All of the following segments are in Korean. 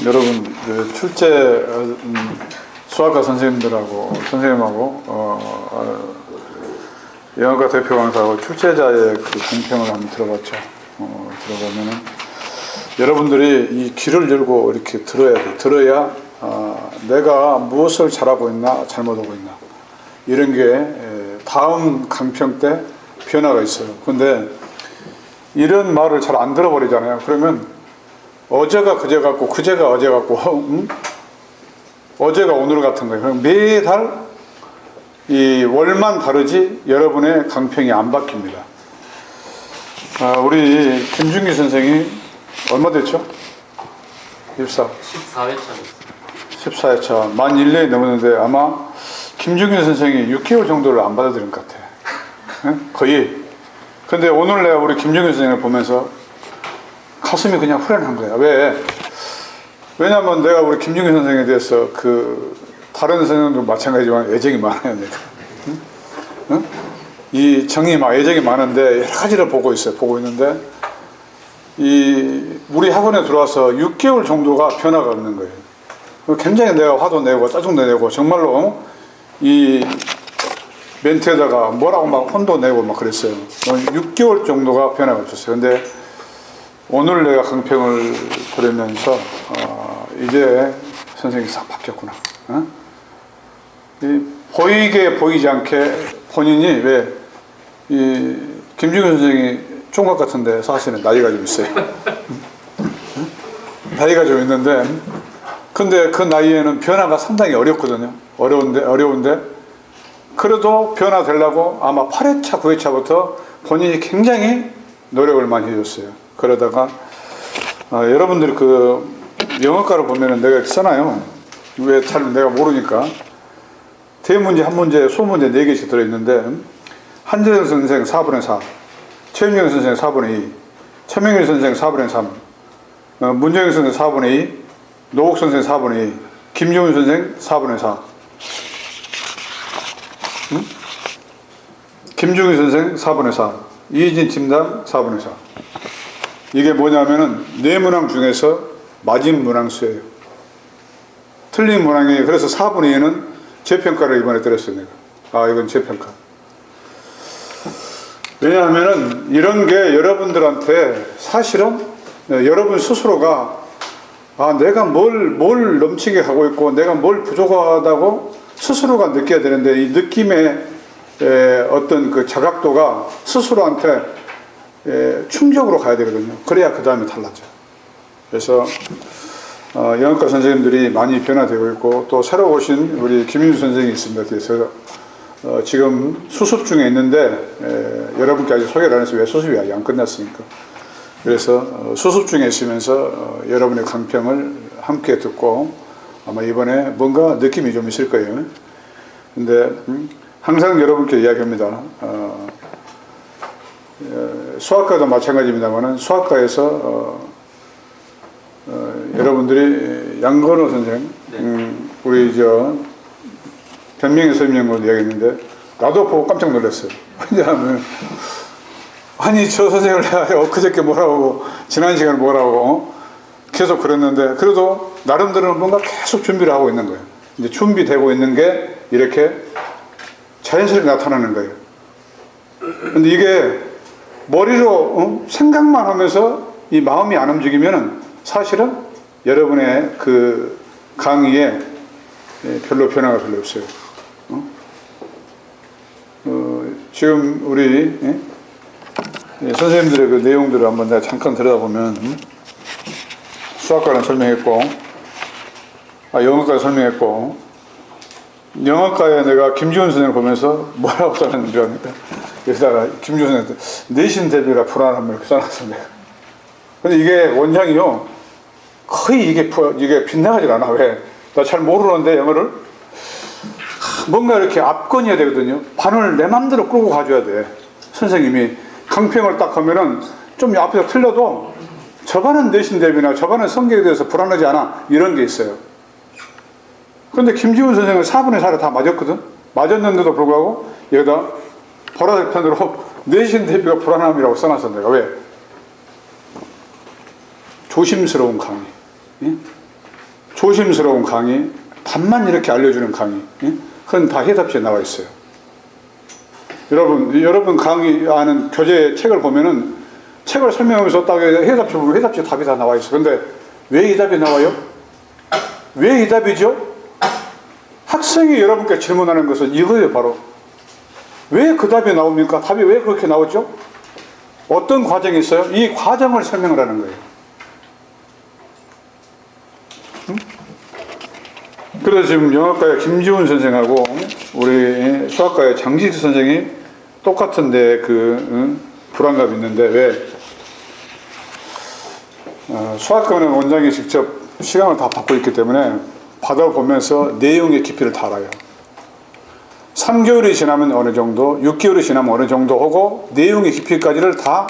여러분 그 출제 수학과 선생님하고 영어과 대표 강사하고 출제자의 그 공평을 한번 들어봤죠. 들어보면은 여러분들이 이 귀를 열고 이렇게 들어야 돼. 들어야 내가 무엇을 잘하고 있나 잘못하고 있나 이런 게 다음 강평 때 변화가 있어요. 근데 이런 말을 잘 안 들어버리잖아요. 그러면 어제가 그제 같고 그제가 어제 같고 어제가 오늘 같은 거예요. 그럼 매달 이 월만 다르지 여러분의 강평이 안 바뀝니다. 우리 김준기 선생이 얼마 됐죠? 14회차 14회차 만 1년이 넘었는데 아마 김준기 선생이 6개월 정도를 안 받아들인 것 같아. 거의. 근데 오늘 내가 우리 김준기 선생을 보면서 가슴이 그냥 후련한 거야. 왜? 왜냐면 내가 우리 김준기 선생에 대해서 다른 선생님도 마찬가지지만 애정이 많아요, 내가. 응? 이 애정이 많은데 여러 가지를 보고 있는데 우리 학원에 들어와서 6개월 정도가 변화가 없는 거예요. 굉장히 내가 화도 내고 짜증도 내고 정말로 이 멘트에다가 뭐라고 막 혼도 내고 막 그랬어요. 6개월 정도가 변화가 없었어요. 근데 오늘 내가 강평을 들으면서 이제 선생님이 싹 바뀌었구나. 보이게 보이지 않게 본인이 왜 김준규 선생이 총각 같은데 사실은 나이가 좀 있어요. 나이가 좀 있는데 근데 그 나이에는 변화가 상당히 어렵거든요. 어려운데 그래도 변화되려고 아마 8회차 9회차부터 본인이 굉장히 노력을 많이 해줬어요. 그러다가 여러분들이 영어과를 보면은 내가 이렇게 써놔요. 왜 잘 내가 모르니까. 대문제, 한 문제, 소문제 4개씩 들어있는데 한재정 선생 4분의 4, 최윤경 선생 4분의 2, 최명일 선생 4분의 3, 문정일 선생 4분의 2, 노옥 선생 4분의 2, 김종훈 선생 4분의 4, 김중희 선생 4분의 4, 이진 팀장 4분의 4. 이게 뭐냐면은 4문항 중에서 맞은 문항수예요. 틀린 문항이 그래서 4분의 2는 재평가를 이번에 때렸어요. 내가. 이건 재평가. 왜냐하면은 이런 게 여러분들한테 사실은 여러분 스스로가 내가 뭘 넘치게 하고 있고 내가 뭘 부족하다고 스스로가 느껴야 되는데 이 느낌의 어떤 그 자각도가 스스로한테 충격으로 가야 되거든요. 그래야 그 다음에 달라져. 그래서 영어과 선생님들이 많이 변화되고 있고 또 새로 오신 우리 김윤수 선생님이 있습니다. 그래서 지금 수습 중에 있는데 여러분께 아직 소개를 안 해서 왜 수습이 아직 안 끝났으니까. 그래서 수습 중에 있으면서 여러분의 강평을 함께 듣고 아마 이번에 뭔가 느낌이 좀 있을 거예요. 근데 항상 여러분께 이야기합니다. 수학과도 마찬가지입니다만은 수학과에서 여러분들이 양건호 선생, 우리 변명의 설명으로 이야기했는데 나도 보고 깜짝 놀랐어요. 왜냐하면 아니 저 선생을 내가 엊그저께 뭐라고 지난 시간에 뭐라고 계속 그랬는데 그래도 나름대로 뭔가 계속 준비를 하고 있는 거예요. 이제 준비되고 있는 게 이렇게 자연스럽게 나타나는 거예요. 근데 이게 머리로 생각만 하면서 이 마음이 안 움직이면은 사실은 여러분의 그 강의에 별로 변화가 별로 없어요. 지금 우리 선생님들의 그 내용들을 한번 내가 잠깐 들여다보면 수학과는 설명했고 영어과는 설명했고 영어과에 내가 김지훈 선생을 보면서 뭐라고 써놨는지 줄 압니까? 여기다가 김지훈 선생한테 내신 대비가 불안함을 이렇게 써놨어 내가. 근데 이게 원장이요 거의 이게 빗나가질 않아. 왜? 나 잘 모르는데 영어를 뭔가 이렇게 압권이어야 되거든요. 반을 내 맘대로 끌고 가줘야 돼. 선생님이 강평을 딱 하면은 좀 앞에서 틀려도 저반은 내신 대비나 저반은 성격에 대해서 불안하지 않아 이런 게 있어요. 근데 김지훈 선생은 4분의 4를 다 맞았거든. 맞았는데도 불구하고 여기다 보라색 편으로 내신 대비가 불안함이라고 써놨어 내가. 왜? 조심스러운 강의. 예? 조심스러운 강의, 답만 이렇게 알려주는 강의, 그건 다 해답지에 나와 있어요. 여러분 강의하는 교재 책을 보면은 책을 설명하면서 딱 해답지 보면 해답지 답이 다 나와 있어요. 근데 왜 이 답이 나와요? 왜 이 답이죠? 학생이 여러분께 질문하는 것은 이거예요, 바로. 왜 그 답이 나옵니까? 답이 왜 그렇게 나오죠? 어떤 과정이 있어요? 이 과정을 설명을 하는 거예요. 그래서 지금 영어과의 김지훈 선생하고 우리 수학과의 장지수 선생이 똑같은데 불안감이 있는데 왜? 수학과는 원장이 직접 시간을 다 받고 있기 때문에 받아보면서 내용의 깊이를 다 알아요. 3개월이 지나면 어느 정도, 6개월이 지나면 어느 정도 하고 내용의 깊이까지를 다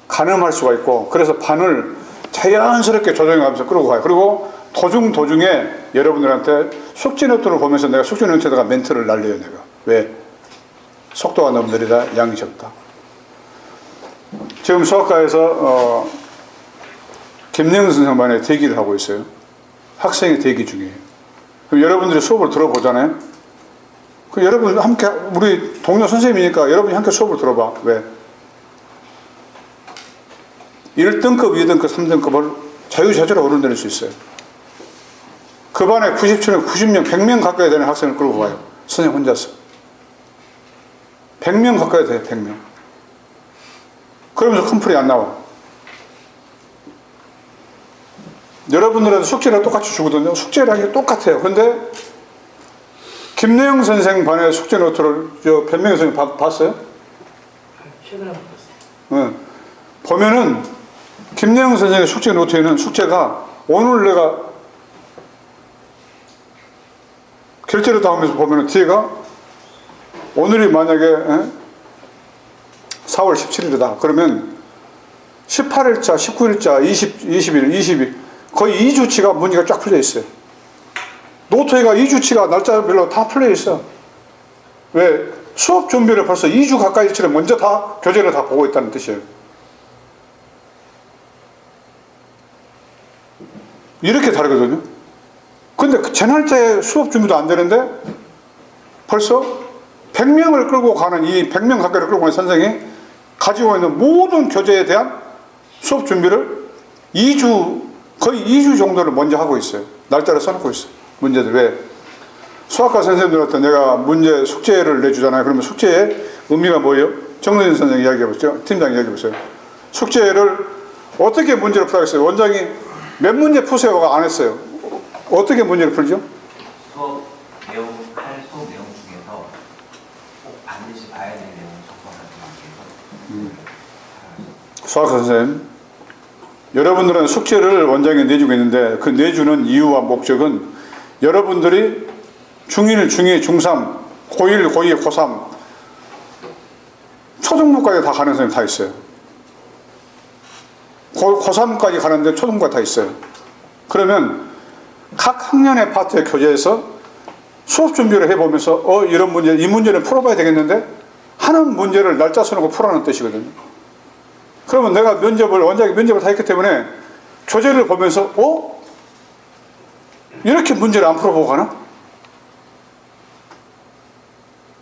가늠할 수가 있고, 그래서 반을 자연스럽게 조정하면서 끌고 가요. 그리고 도중에 여러분들한테 숙제 노트를 보면서 내가 숙제 노트에다가 멘트를 날려요, 내가. 왜? 속도가 너무 느리다, 양이 적다. 지금 수학과에서 김영선 선생만의 대기를 하고 있어요. 학생이 대기 중이에요. 그럼 여러분들이 수업을 들어보잖아요. 그 여러분 함께, 우리 동료 선생님이니까 여러분이 함께 수업을 들어봐. 왜? 1등급, 2등급, 3등급을 자유자재로 오르내릴 수 있어요. 그 반에 97명, 90명, 100명 가까이 되는 학생을 끌고 가요. 선생님 혼자서. 100명 가까이 돼요, 100명. 그러면서 큰 풀이 안 나와. 여러분들한테 숙제를 똑같이 주거든요. 숙제를 하기 똑같아요. 근데 김내영 선생 반의 숙제 노트를 변명희 선생님 봤어요? 최근에 봤어요. 보면은 김내영 선생의 숙제 노트에는 숙제가 오늘 내가 결제를 당하면서 보면은 뒤에가 오늘이 만약에 4월 17일이다. 그러면 18일자, 19일자, 20일, 20일 거의 2주치가 문제가 쫙 풀려 있어요. 노트에가 2주치가 날짜별로 다 풀려 있어. 왜? 수업 준비를 벌써 2주 가까이치를 먼저 다 교재를 다 보고 있다는 뜻이에요. 이렇게 다르거든요. 근데 제 날짜에 수업 준비도 안 되는데 벌써 100명을 끌고 가는, 이 100명 가까이를 끌고 가는 선생이 가지고 있는 모든 교재에 대한 수업 준비를 거의 2주 정도를 먼저 하고 있어요. 날짜를 써놓고 있어요. 문제들. 왜? 수학과 선생님들한테 내가 문제 숙제를 내주잖아요. 그러면 숙제의 의미가 뭐예요? 정선진 선생님 이야기해보세요. 팀장 이야기해보세요. 숙제를 어떻게 문제를 풀어야겠어요? 원장이 몇 문제 푸세요가 안 했어요. 어떻게 문제를 풀죠? 수업 내용, 할 수업 내용 중에서 꼭 반드시 봐야 되는 내용을 적어서 수학 선생님, 여러분들은 숙제를 원장이 내주고 있는데 그 내주는 이유와 목적은 여러분들이 중1, 중2, 중3, 고1, 고2, 고3 초중부까지 다 가는 선생님 다 있어요. 고3까지 가는데 초중부가 다 있어요. 그러면 각 학년의 파트의 교재에서 수업 준비를 해보면서 이런 문제, 이 문제는 풀어봐야 되겠는데 하는 문제를 날짜 써놓고 풀어라는 뜻이거든요. 그러면 내가 원장이 면접을 다 했기 때문에 교재를 보면서 이렇게 문제를 안 풀어보고 가나?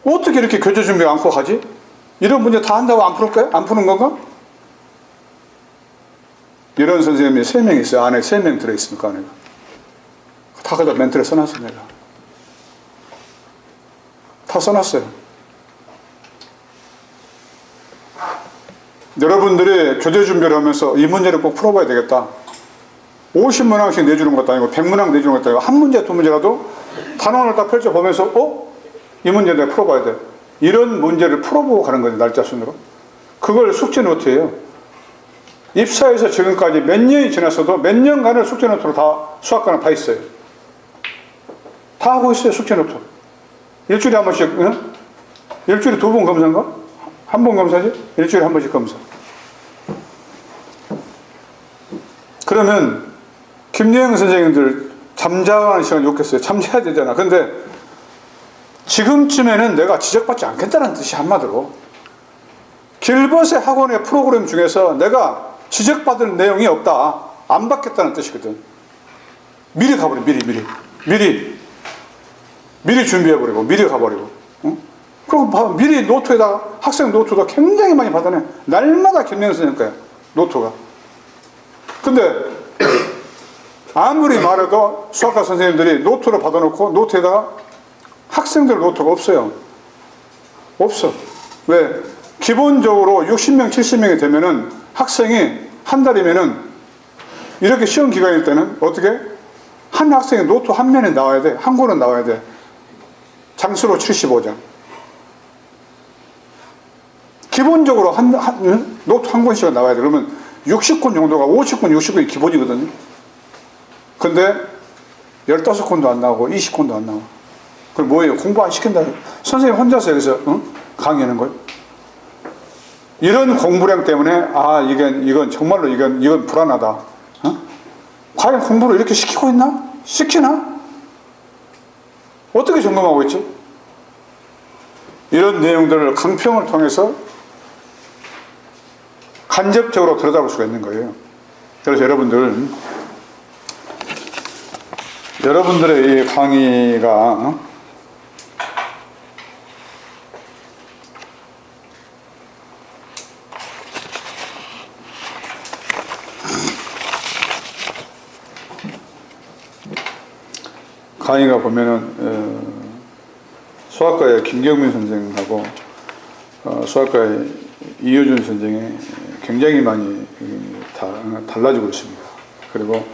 어떻게 이렇게 교재 준비 않고 가지? 이런 문제 다 한다고 안 풀을까요? 안 푸는 건가? 이런 선생님이 3명 있어요. 안에 3명 들어있습니까? 안에. 다 그다 멘트를 써놨어요. 내가. 다 써놨어요. 여러분들이 교재 준비를 하면서 이 문제를 꼭 풀어봐야 되겠다. 50문항씩 내주는 것도 아니고 100문항 내주는 것도 아니고 한 문제, 두 문제라도 단원을 딱 펼쳐보면서 이 문제 내가 풀어봐야 돼. 이런 문제를 풀어보고 가는 거예요. 날짜 순으로. 그걸 숙제 노트예요. 입사해서 지금까지 몇 년이 지났어도 몇 년간을 숙제 노트로 다 수학과는 다 있어요. 다 하고 있어요. 숙제 노트. 일주일에 한 번씩, 일주일에 2번 검사인가? 한 번 검사지? 일주일에 한 번씩 검사. 그러면 김예영 선생님들 잠자는 시간 좋겠어요. 잠자야 되잖아. 근데 지금쯤에는 내가 지적받지 않겠다는 뜻이 한마디로. 길벗의 학원의 프로그램 중에서 내가 지적받을 내용이 없다. 안 받겠다는 뜻이거든. 미리 가버려. 미리 준비해버리고 미리 가버리고. 그리고 미리 노트에다가 학생 노트도 굉장히 많이 받아내. 날마다 김영 선생님 거야 노트가. 근데 아무리 말해도 수학과 선생님들이 노트를 받아놓고 노트에다가 학생들 노트가 없어요. 없어. 왜? 기본적으로 60명 70명이 되면은 학생이 한 달이면은 이렇게 시험 기간일 때는 어떻게? 한 학생이 노트 한 면에 나와야 돼. 한 권은 나와야 돼. 장수로 75장. 기본적으로 노트 한 권씩은 나와야 돼. 그러면 60권 정도가 50권, 60권이 기본이거든요. 근데 15권도 안 나오고 20권도 안 나와. 그럼 뭐예요? 공부 안 시킨다. 선생님 혼자서 여기서 강의하는 거예요. 이런 공부량 때문에 이건 정말로 이건 불안하다. 과연 공부를 이렇게 시키고 있나? 시키나? 어떻게 점검하고 있지? 이런 내용들을 강평을 통해서 간접적으로 들여다볼 수가 있는 거예요. 그래서 여러분들의 이 강의가 보면은 수학과의 김경민 선생하고 수학과의 이효준 선생이 굉장히 많이 달라지고 있습니다. 그리고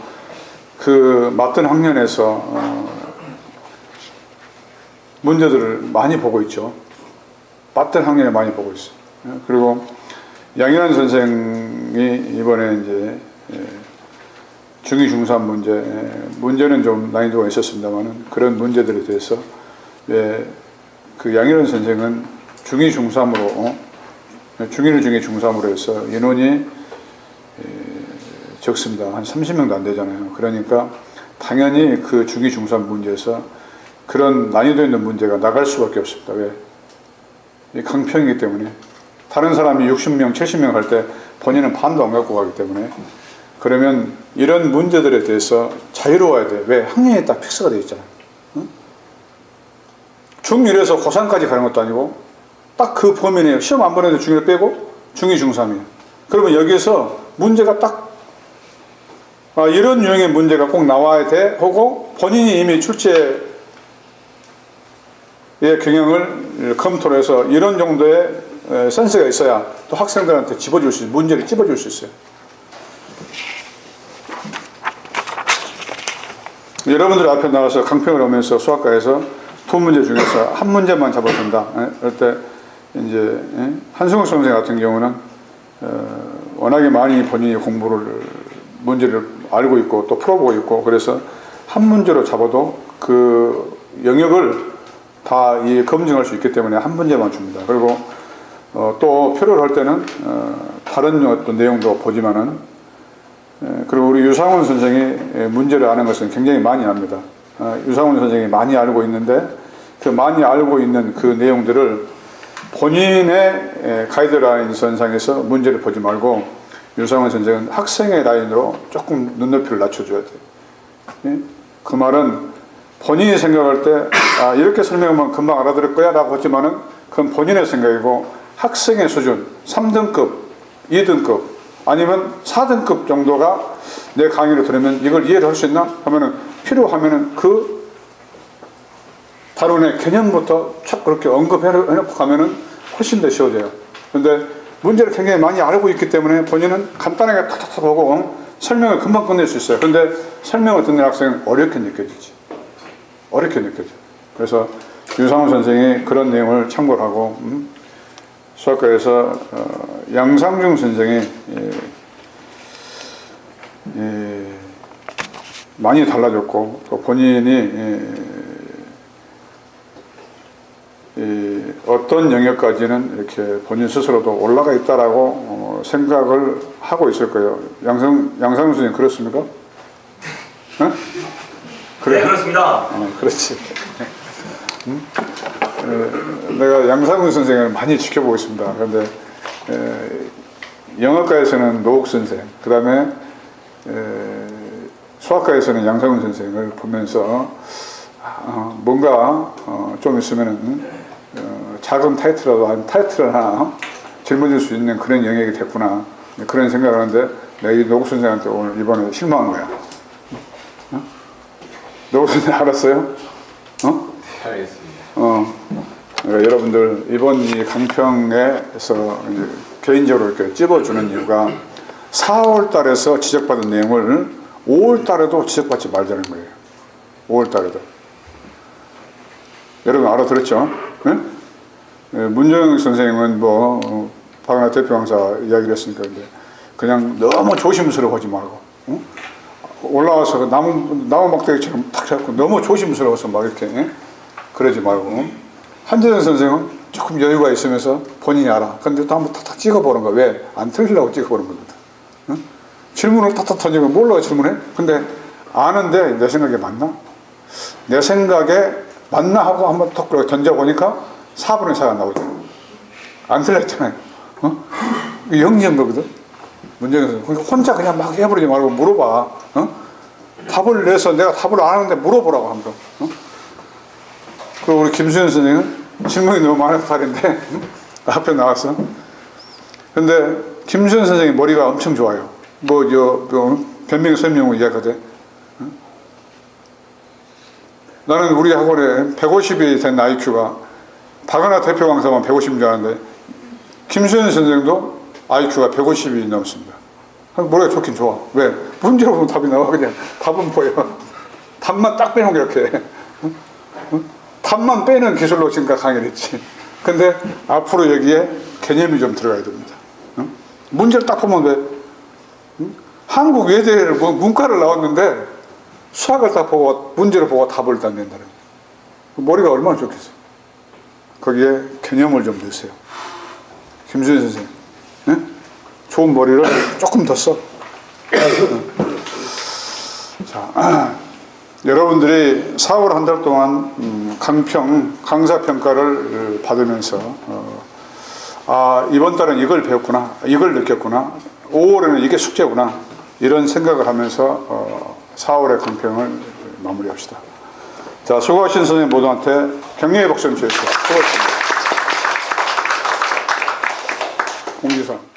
그 맡은 학년에서 문제들을 많이 보고 있죠. 맡은 학년에 많이 보고 있어요. 그리고 양일환 선생이 이번에 이제 중2, 중3 문제는 좀 난이도가 있었습니다만은 그런 문제들에 대해서 그 양일환 선생은 중2, 중3으로 중1, 중2, 중3으로 해서 인원이 적습니다. 한 30명도 안 되잖아요. 그러니까 당연히 그 중2, 중3 문제에서 그런 난이도 있는 문제가 나갈 수밖에 없습니다. 왜? 강평이기 때문에. 다른 사람이 60명, 70명 할 때 본인은 반도 안 갖고 가기 때문에. 그러면 이런 문제들에 대해서 자유로워야 돼. 왜? 학년이 딱 픽스가 되어 있잖아. 중1에서 고3까지 가는 것도 아니고 딱 그 범위 내에 시험 안 보내도 중1 빼고 중2, 중3이에요. 그러면 여기에서 문제가 딱 이런 유형의 문제가 꼭 나와야 돼 하고 본인이 이미 출제의 경향을 검토를 해서 이런 정도의 센스가 있어야 또 학생들한테 집어줄 수 있어요. 문제를 찝어줄 수 있어요. 여러분들 앞에 나와서 강평을 하면서 수학과에서 두 문제 중에서 한 문제만 잡아준다. 그럴 때 이제 한승욱 선생 같은 경우는 워낙에 많이 본인이 문제를 알고 있고 또 풀어보고 있고 그래서 한 문제로 잡아도 그 영역을 다 검증할 수 있기 때문에 한 문제만 줍니다. 그리고 또 표를 할 때는 다른 어떤 내용도 보지만은 그리고 우리 유상훈 선생이 문제를 아는 것은 굉장히 많이 압니다. 유상훈 선생이 많이 알고 있는데 그 많이 알고 있는 그 내용들을 본인의 가이드라인 선상에서 문제를 보지 말고 유상훈 선생은 학생의 라인으로 조금 눈높이를 낮춰줘야 돼요. 그 말은 본인이 생각할 때 이렇게 설명하면 금방 알아들을 거야 라고 하지만은 그건 본인의 생각이고 학생의 수준 3등급, 2등급 아니면 4등급 정도가 내 강의를 들으면 이걸 이해를 할 수 있나 하면은 필요하면은 그 다룬의 개념부터 촥 그렇게 언급해놓고 가면은 훨씬 더 쉬워져요. 근데 문제를 굉장히 많이 알고 있기 때문에 본인은 간단하게 탁탁탁 보고 설명을 금방 끝낼 수 있어요. 근데 설명을 듣는 학생은 어렵게 느껴지지. 어렵게 느껴져. 그래서 유상훈 선생이 그런 내용을 참고를 하고 수학과에서 양상중 선생이 많이 달라졌고 또 본인이 어떤 영역까지는 이렇게 본인 스스로도 올라가 있다라고 생각을 하고 있을 거예요. 양상중 선생님 그렇습니까? 그래? 네, 그렇습니다. 그렇지. 내가 양상훈 선생을 많이 지켜보고 있습니다. 그런데 영어과에서는 노옥 선생, 그 다음에 수학과에서는 양상훈 선생을 보면서 뭔가 좀 있으면은 작은 타이틀이라도 한 타이틀을 하나 짊어질 수 있는 그런 영역이 됐구나 그런 생각을 하는데 내가 이 노국 선생한테 오늘 이번에 실망한 거야. 노국 선생 알았어요? 알겠습니다. 그러니까 여러분들 이번 이 강평에서 이제 개인적으로 이렇게 찝어주는 이유가 4월 달에서 지적받은 내용을 5월 달에도 지적받지 말자는 거예요. 5월 달에도. 여러분 알아들었죠? 네? 문정영 선생님은 뭐 박은하 대표 강사 이야기를 했으니까 근데 그냥 너무 조심스러워하지 말고 올라와서 나무 막대기처럼 탁 잡고 너무 조심스러워서 막 이렇게 그러지 말고 한재선 선생은 조금 여유가 있으면서 본인이 알아. 근데 또 한번 탁탁 찍어보는 거야. 왜? 안 틀리려고 찍어보는 거거든. 응? 질문을 탁탁 던지면 뭘로 질문해? 근데 아는데 내 생각에 맞나? 내 생각에 맞나 하고 한번 톡 던져보니까 4분의 4가 나오잖아. 안 틀렸잖아요. 이게 영리한 거거든. 문제는 혼자 그냥 막 해버리지 말고 물어봐. 답을 내서 내가 답을 안 하는데 물어보라고 한번. 그리고 우리 김수현 선생은 질문이 너무 많은 스타일인데 앞에 나왔어. 근데 김수현 선생님 머리가 엄청 좋아요. 변명 설명을 이야기하대. 나는 우리 학원에 150이 된 IQ가 박은하 대표 강사만 150인 줄 알았는데 김수현 선생도 IQ가 150이 넘습니다. 머리가 좋긴 좋아. 왜? 문제로 보면 답이 나와. 그냥 답은 보여. 답만 딱 빼놓은 게 이렇게. 답만 빼는 기술로 지금까지 강의를 했지. 근데 앞으로 여기에 개념이 좀 들어가야 됩니다. 문제를 딱 보면 왜? 한국 외대를 문과를 나왔는데 수학을 딱 보고 문제를 보고 답을 딱 낸다는 거예요. 머리가 얼마나 좋겠어요. 거기에 개념을 좀 넣으세요. 김수현 선생님. 네? 좋은 머리를 조금 더 써. 자, 여러분들이 4월 한 달 동안 강평 강사평가를 받으면서 이번 달은 이걸 배웠구나, 이걸 느꼈구나, 5월에는 이게 숙제구나 이런 생각을 하면서 4월의 강평을 마무리합시다. 자, 수고하신 선생님 모두한테 격려의 박수 좀 주십시오. 수고하셨습니다. 공지사항.